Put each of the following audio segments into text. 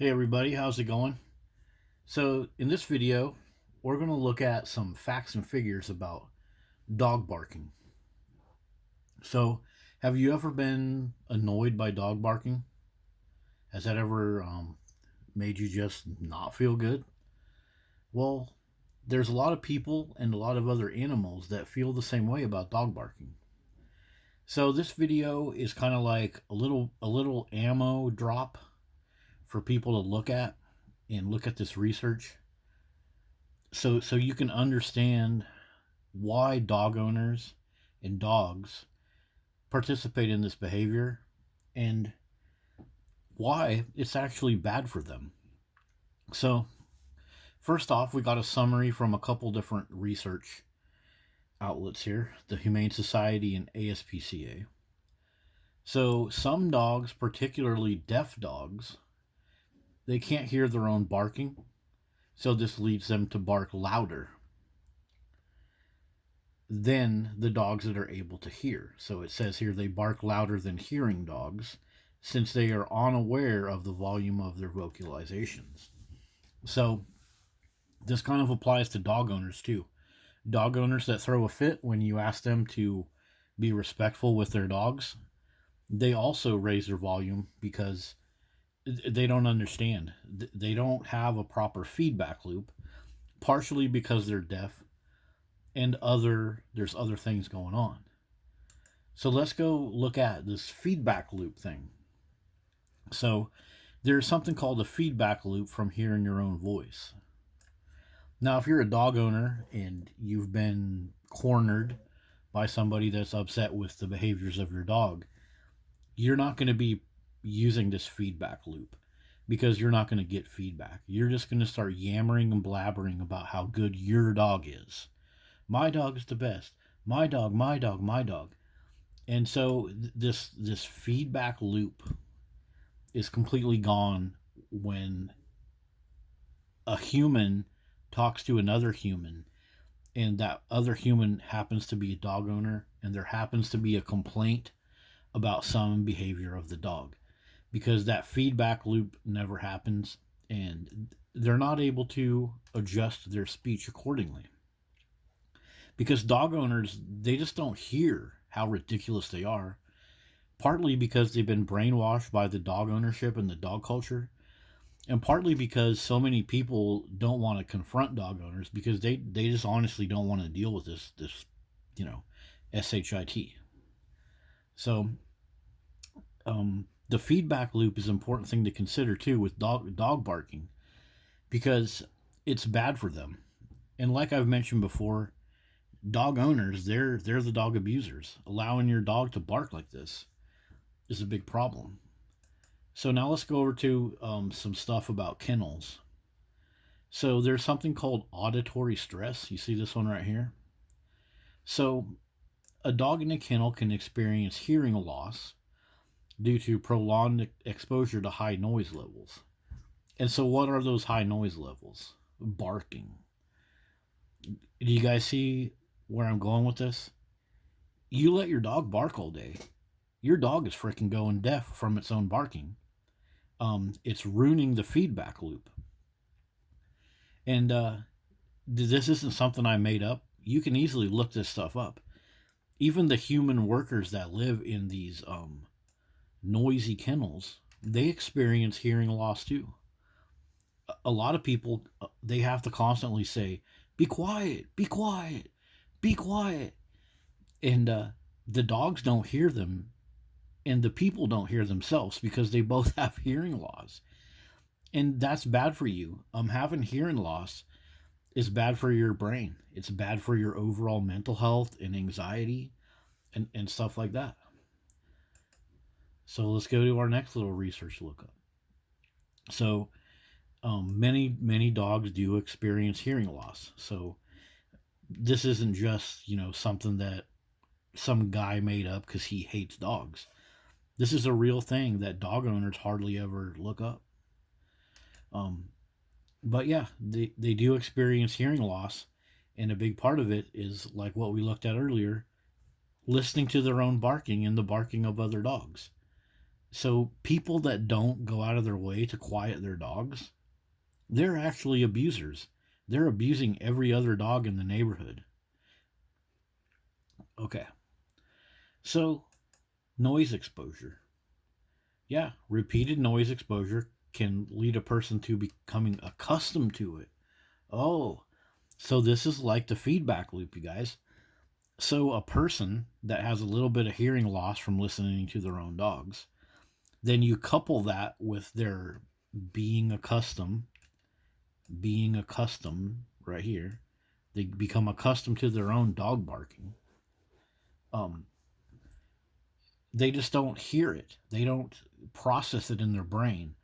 Hey everybody, how's it going? So in this video, we're going to look at some facts and figures about dog barking. So have you ever been annoyed by dog barking? Has that ever made you just not feel good? Well, there's a lot of people and a lot of other animals that feel the same way about dog barking. So this video is kind of like a little ammo drop for people to look at this research so you can understand why dog owners and dogs participate in this behavior and why it's actually bad for them. So, first off, we got a summary from a couple different research outlets here, the Humane Society and ASPCA. So, some dogs, particularly deaf dogs, they can't hear their own barking, so this leads them to bark louder than the dogs that are able to hear. So it says here they bark louder than hearing dogs since they are unaware of the volume of their vocalizations. So this kind of applies to dog owners too. Dog owners that throw a fit when you ask them to be respectful with their dogs, they also raise their volume because they don't understand. They don't have a proper feedback loop, partially because they're deaf and there's other things going on. So let's go look at this feedback loop thing. So there's something called a feedback loop from hearing your own voice. Now, if you're a dog owner and you've been cornered by somebody that's upset with the behaviors of your dog, you're not going to be using this feedback loop because you're not going to get feedback. You're just going to start yammering and blabbering about how good your dog is. My dog is the best. My dog, my dog, my dog. And so this feedback loop is completely gone when a human talks to another human and that other human happens to be a dog owner and there happens to be a complaint about some behavior of the dog, because that feedback loop never happens and they're not able to adjust their speech accordingly, because dog owners, they just don't hear how ridiculous they are, partly because they've been brainwashed by the dog ownership and the dog culture, and partly because so many people don't want to confront dog owners because they just honestly don't want to deal with this you know shit. So the feedback loop is an important thing to consider too with dog barking, because it's bad for them. And like I've mentioned before, dog owners, they're the dog abusers. Allowing your dog to bark like this is a big problem. So now let's go over to some stuff about kennels. So there's something called auditory stress. You see this one right here. So a dog in a kennel can experience hearing loss due to prolonged exposure to high noise levels. And so what are those high noise levels? Barking. Do you guys see where I'm going with this? You let your dog bark all day, your dog is freaking going deaf from its own barking. It's ruining the feedback loop. And this isn't something I made up. You can easily look this stuff up. Even the human workers that live in these noisy kennels, they experience hearing loss too. A lot of people, they have to constantly say, "Be quiet, be quiet, be quiet," and the dogs don't hear them, and the people don't hear themselves because they both have hearing loss, and that's bad for you. Having hearing loss is bad for your brain. It's bad for your overall mental health and anxiety and stuff like that. So let's go to our next little research lookup. So many dogs do experience hearing loss. So this isn't just something that some guy made up because he hates dogs. This is a real thing that dog owners hardly ever look up. But yeah, they do experience hearing loss, and a big part of it is like what we looked at earlier, listening to their own barking and the barking of other dogs. So people that don't go out of their way to quiet their dogs, they're actually abusers. They're abusing every other dog in the neighborhood. Okay. So, noise exposure. Yeah, repeated noise exposure can lead a person to becoming accustomed to it. Oh, so this is like the feedback loop, you guys. So, a person that has a little bit of hearing loss from listening to their own dogs, then you couple that with their being accustomed, being accustomed right here. They become accustomed to their own dog barking. Um, they just don't hear it. They don't process it in their brain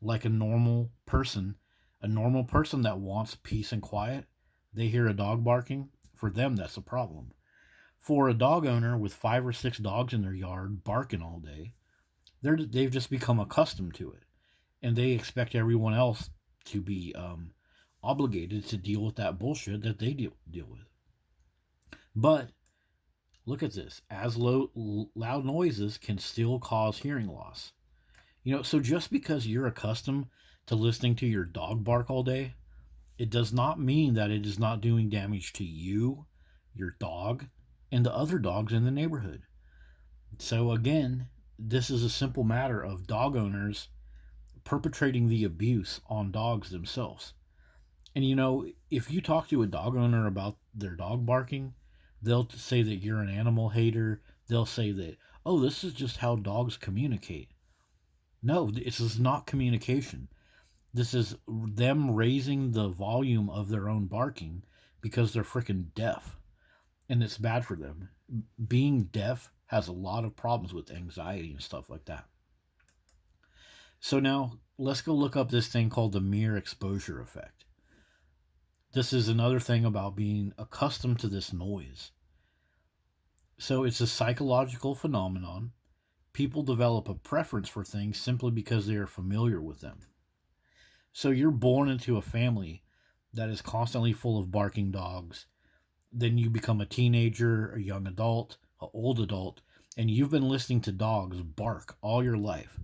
like a normal person. A normal person that wants peace and quiet, they hear a dog barking. For them, that's a problem. For a dog owner with 5 or 6 dogs in their yard barking all day, they've just become accustomed to it, and they expect everyone else to be obligated to deal with that bullshit that they deal with. But look at this: loud noises can still cause hearing loss. So just because you're accustomed to listening to your dog bark all day, it does not mean that it is not doing damage to you, your dog, and the other dogs in the neighborhood. So again, this is a simple matter of dog owners perpetrating the abuse on dogs themselves. And if you talk to a dog owner about their dog barking, they'll say that you're an animal hater. They'll say that, oh, this is just how dogs communicate. No, this is not communication. This is them raising the volume of their own barking because they're freaking deaf. And it's bad for them. Being deaf has a lot of problems with anxiety and stuff like that. So now let's go look up this thing called the mere exposure effect. This is another thing about being accustomed to this noise. So it's a psychological phenomenon. People develop a preference for things simply because they are familiar with them. So you're born into a family that is constantly full of barking dogs. Then you become a teenager, a young adult, an old adult, and you've been listening to dogs bark all your life.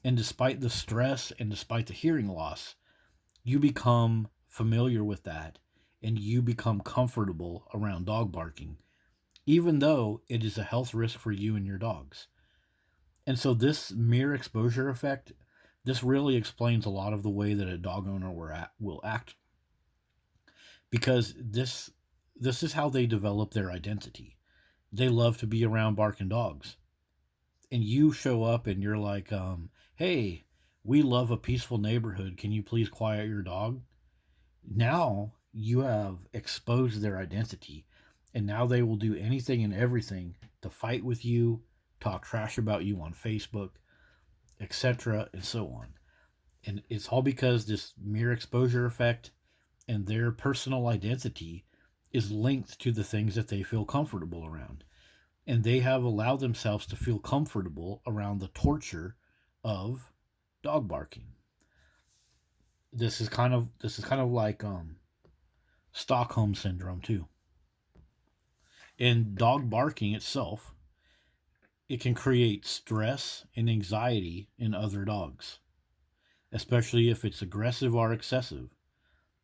And despite the stress and despite the hearing loss, you become familiar with that and you become comfortable around dog barking, even though it is a health risk for you and your dogs. And so this mere exposure effect, this really explains a lot of the way that a dog owner will act, because this is how they develop their identity. They love to be around barking dogs. And you show up and you're like, hey, we love a peaceful neighborhood. Can you please quiet your dog? Now you have exposed their identity. And now they will do anything and everything to fight with you, talk trash about you on Facebook, etc., and so on. And it's all because this mere exposure effect and their personal identity is linked to the things that they feel comfortable around. And they have allowed themselves to feel comfortable around the torture of dog barking. This is kind of like Stockholm syndrome too. And dog barking itself, it can create stress and anxiety in other dogs, especially if it's aggressive or excessive.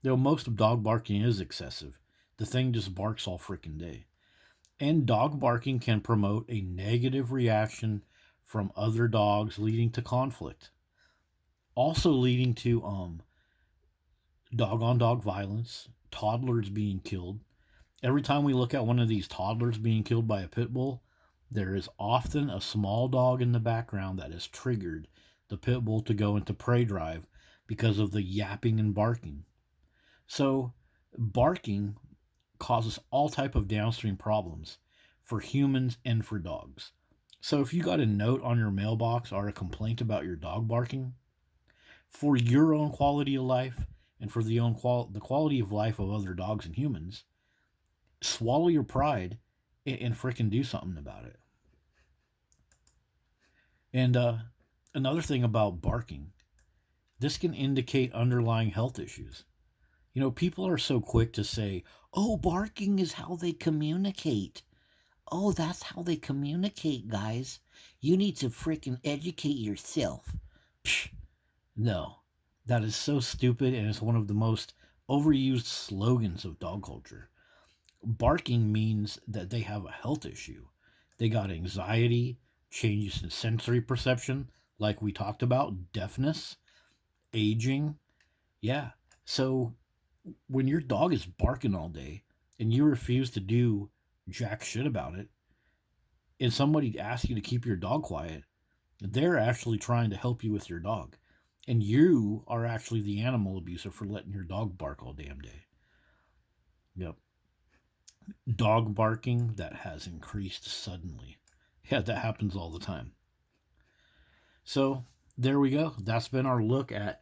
Though most of dog barking is excessive, the thing just barks all freaking day. And dog barking can promote a negative reaction from other dogs, leading to conflict. Also leading to dog on dog violence, toddlers being killed. Every time we look at one of these toddlers being killed by a pit bull, there is often a small dog in the background that has triggered the pit bull to go into prey drive because of the yapping and barking. So, barking causes all type of downstream problems for humans and for dogs. So if you got a note on your mailbox or a complaint about your dog barking, for your own quality of life and for the quality of life of other dogs and humans, swallow your pride and frickin' do something about it. And another thing about barking, this can indicate underlying health issues. People are so quick to say, oh, barking is how they communicate. Oh, that's how they communicate, guys. You need to freaking educate yourself. Psh, no, that is so stupid, and it's one of the most overused slogans of dog culture. Barking means that they have a health issue. They got anxiety, changes in sensory perception, like we talked about, deafness, aging. Yeah. So when your dog is barking all day and you refuse to do jack shit about it, and somebody asks you to keep your dog quiet, they're actually trying to help you with your dog. And you are actually the animal abuser for letting your dog bark all damn day. Yep. Dog barking that has increased suddenly. Yeah, that happens all the time. So there we go. That's been our look at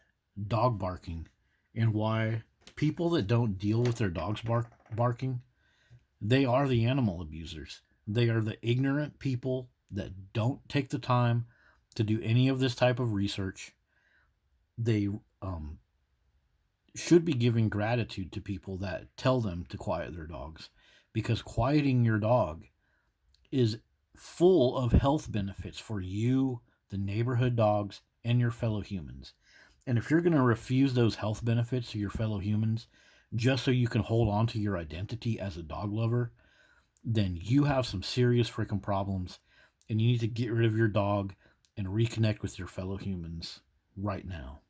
dog barking and why people that don't deal with their dogs barking, they are the animal abusers. They are the ignorant people that don't take the time to do any of this type of research. They um, should be giving gratitude to people that tell them to quiet their dogs, because quieting your dog is full of health benefits for you, the neighborhood dogs, and your fellow humans. And if you're going to refuse those health benefits to your fellow humans just so you can hold on to your identity as a dog lover, then you have some serious freaking problems, and you need to get rid of your dog and reconnect with your fellow humans right now.